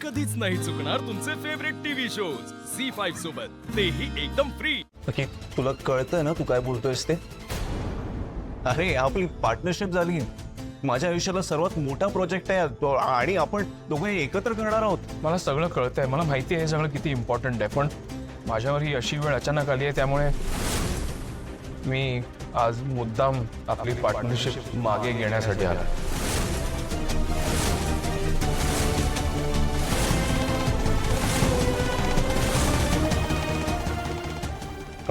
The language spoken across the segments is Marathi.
कधीच नाही चुकणार तुमचे फेवरेट टीव्ही शोज झी5 सोबत, तेही एकदम फ्री। ओके, तुला कळतंय ना तू काय बोलतोयस ते? अरे आपली पार्टनरशिप झाली, माझ्या आयुष्याला सर्वात मोठा प्रोजेक्ट आहे आणि आपण दोघे एकत्र करणार आहोत। मला सगळं कळतंय, मला माहिती आहे हे सगळं किती इम्पॉर्टंट आहे, पण माझ्यावर ही अशी वेळ अचानक आली आहे, त्यामुळे मी आज मुद्दाम आपली पार्टनरशिप मागे घेण्यासाठी आलो।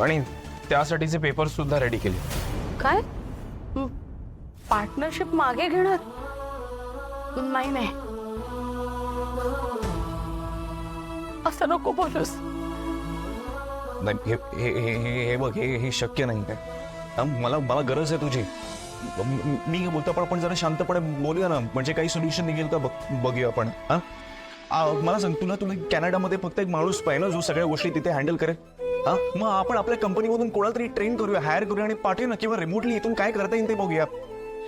आणि त्यासाठीचे पेपर्स सुद्धा रेडी केले। काय पार्टनरशिप मागे घेणार? नाही नाही, असं नको बोलूस। नाही हे हे हे हे बघ, हे शक्य नाही काय? मला मला गरज आहे तुझी। मी हे बोलतो, पण आपण जरा शांतपणे बोलूया ना, म्हणजे काही सोल्युशन निघेल का बघूया आपण। मला सांग, तुला कॅनडामध्ये फक्त एक माणूस पाहिजे ना जो सगळ्या गोष्टी तिथे हँडल करेल? मग आपण आपल्या कंपनीमधून कोणाला तरी ट्रेन करूया, हायर करूया आणि पाठवूया ना, किंवा रिमोटली इथून काय करता येईल ते बघूया।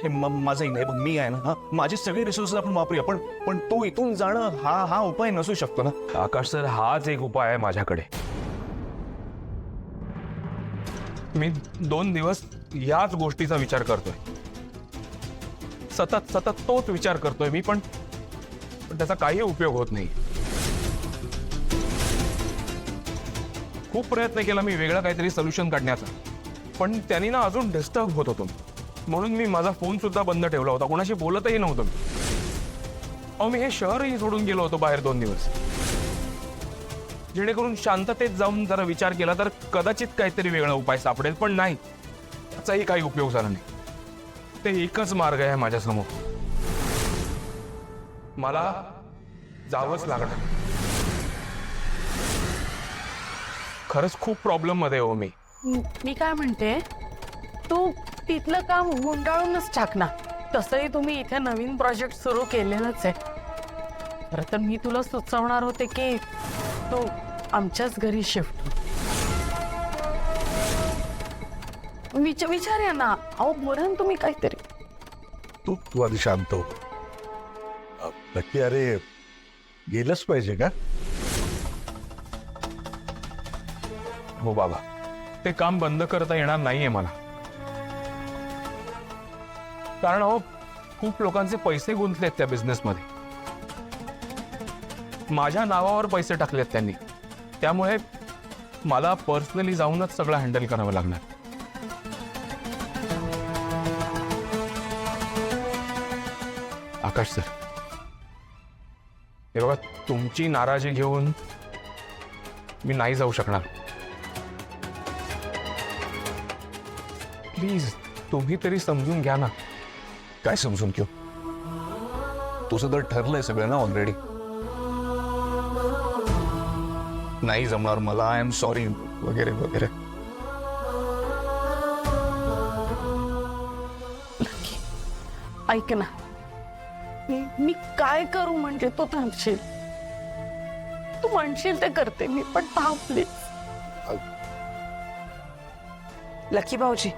हे माझंही नाही बघ, मी आहे ना, माझे सगळे रिसोर्सेस आपण वापरूया, पण तो इथून जाणं हा उपाय नसू शकतो ना। आकाश सर, हाच एक उपाय आहे माझ्याकडे। मी 2 दिवस याच गोष्टीचा विचार करतोय, सतत सतत तोच विचार करतोय मी, पण त्याचा काही उपयोग होत नाही। खूप प्रयत्न केला मी वेगळा काहीतरी सोल्युशन काढण्याचा, पण त्यांनी ना अजून डिस्टर्ब होत होतो, म्हणून मी माझा फोन सुद्धा बंद ठेवला होता, कोणाशी बोलतही नव्हतो मी। अहो, मी हे शहरही सोडून गेलो होतो बाहेर 2 दिवस, जेणेकरून शांततेत जाऊन जरा विचार केला तर कदाचित काहीतरी वेगळा उपाय सापडेल, पण नाही, त्याचाही काही उपयोग झाला नाही। ते एकच मार्ग आहे माझ्यासमोर, मला जावंच लागणार। खरंच खूप प्रॉब्लेम मध्ये हो मी। मी काय म्हणते, तू तिथलं काम गुंडाळूनच टाक ना, तसंही तुम्ही इथे नवीन प्रोजेक्ट सुरू केलेलंच आहे। खरं तर मी तुला सुचवणार होते की तू आमच्याच घरी शिफ्ट विचारूया ना। अहो बोला ना तुम्ही काहीतरी। तू आधी शांत हो। नक्की अरे गेलंच पाहिजे का? हो बाबा, ते काम बंद करता येणार नाहीये मला, कारण अहो खूप लोकांचे पैसे गुंतलेत त्या बिझनेसमध्ये, माझ्या नावावर पैसे टाकलेत त्यांनी, त्यामुळे मला पर्सनली जाऊनच सगळं हँडल करावं लागणार। आकाश सर, हे बघा, तुमची नाराजी घेऊन मी नाही जाऊ शकणार। प्लीज तुम्ही तरी समजून घ्या ना। काय समजून घेऊ? तुझं तर ठरलंय सगळं ना ऑलरेडी। नाही जमणार मला, आय एम सॉरी वगैरे वगैरे। ऐक ना, मी काय करू म्हणजे तू थांबशील? तू म्हणशील ते करते मी, पण थांब प्लीज। लकी भाऊजी,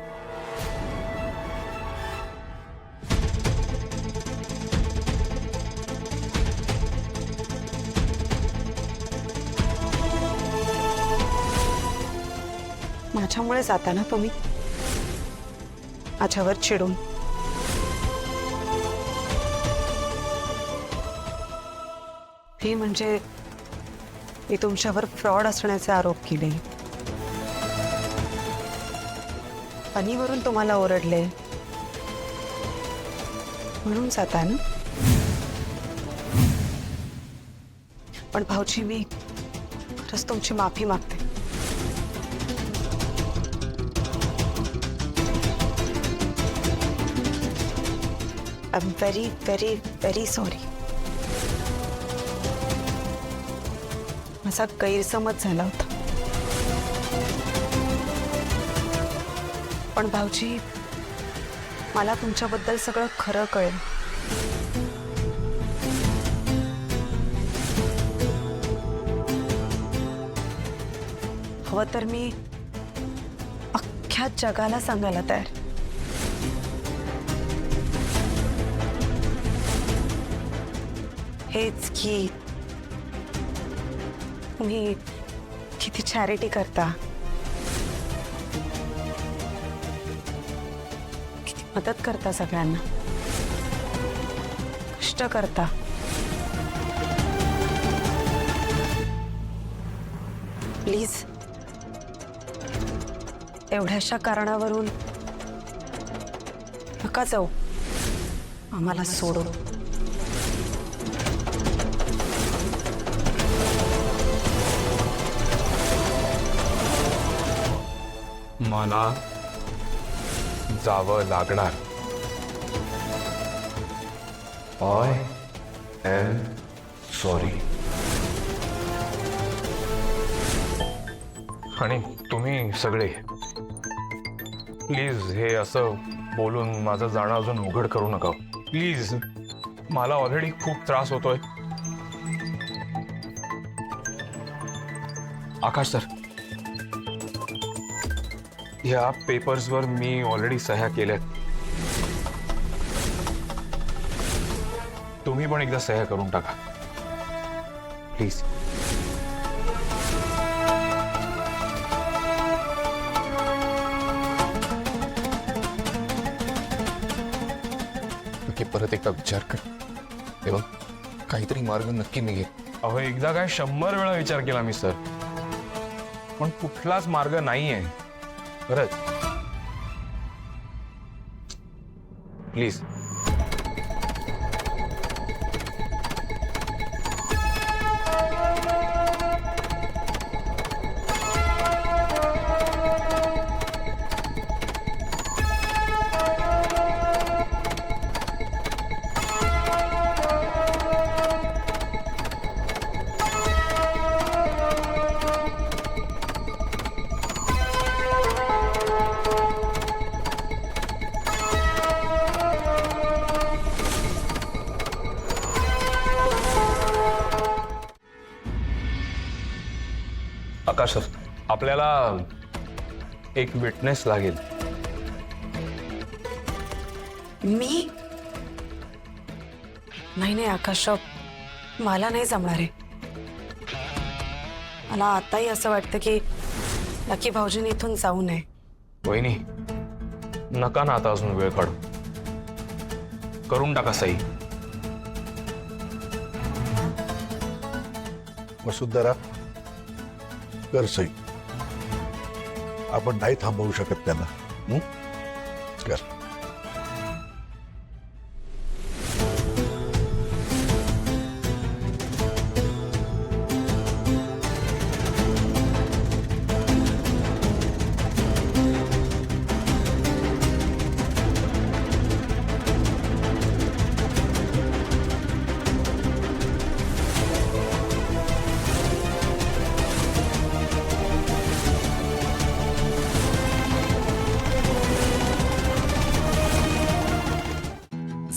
माझ्यामुळे जाता ना तुम्ही माझ्यावर चिडून? ही म्हणजे मी तुमच्यावर फ्रॉड असण्याचे आरोप केले, फनीवरून तुम्हाला ओरडले म्हणून जाता ना? पण भाऊजी, मी खरंच तुमची माफी मागते। I am very very very sorry. माझा गैरसमज झाला होता, पण भाऊजी मला तुमच्याबद्दल सगळं खरं कळेल। हवं तर मी अख्ख्या जगाला सांगायला तयार। हेच की तुम्ही किती चॅरिटी करता, किती मदत करता सगळ्यांना, कष्ट करता. प्लीज एवढ्याशा कारणावरून नका जाऊ आम्हाला सोडून. मला जावं लागणार. I am sorry. आणि तुम्ही सगळे प्लीज हे असं बोलून माझं जाणं अजून उघड करू नका प्लीज. मला ऑलरेडी खूप त्रास होतोय. आकाश सर, ह्या पेपर्सवर मी ऑलरेडी सह्या केल्यात. तुम्ही पण एकदा सह्या करून टाका प्लीज. नक्की परत एकदा विचार कर. तेव्हा काहीतरी मार्ग नक्की निघेल. अहो, एकदा काय 100 वेळा विचार केला मी सर, पण कुठलाच मार्ग नाहीये. खरंच प्लीज. आकाश सर, आपल्याला एक विटनेस लागेल. मी नाही आकाशराव, मला नाही जमणार आहे. मला आताही असं वाटतं की लकी भाऊजीने इथून जाऊ नये. वहिनी, नका ना आता अजून वेळ काढू. करून टाका सही. वसुंधरा, कर सई. आपण नाही थांबवू शकत त्यांना. कर.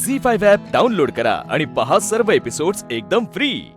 झी5 ॲप डाउनलोड करा आणि पहा सर्व एपिसोड्स एकदम फ्री.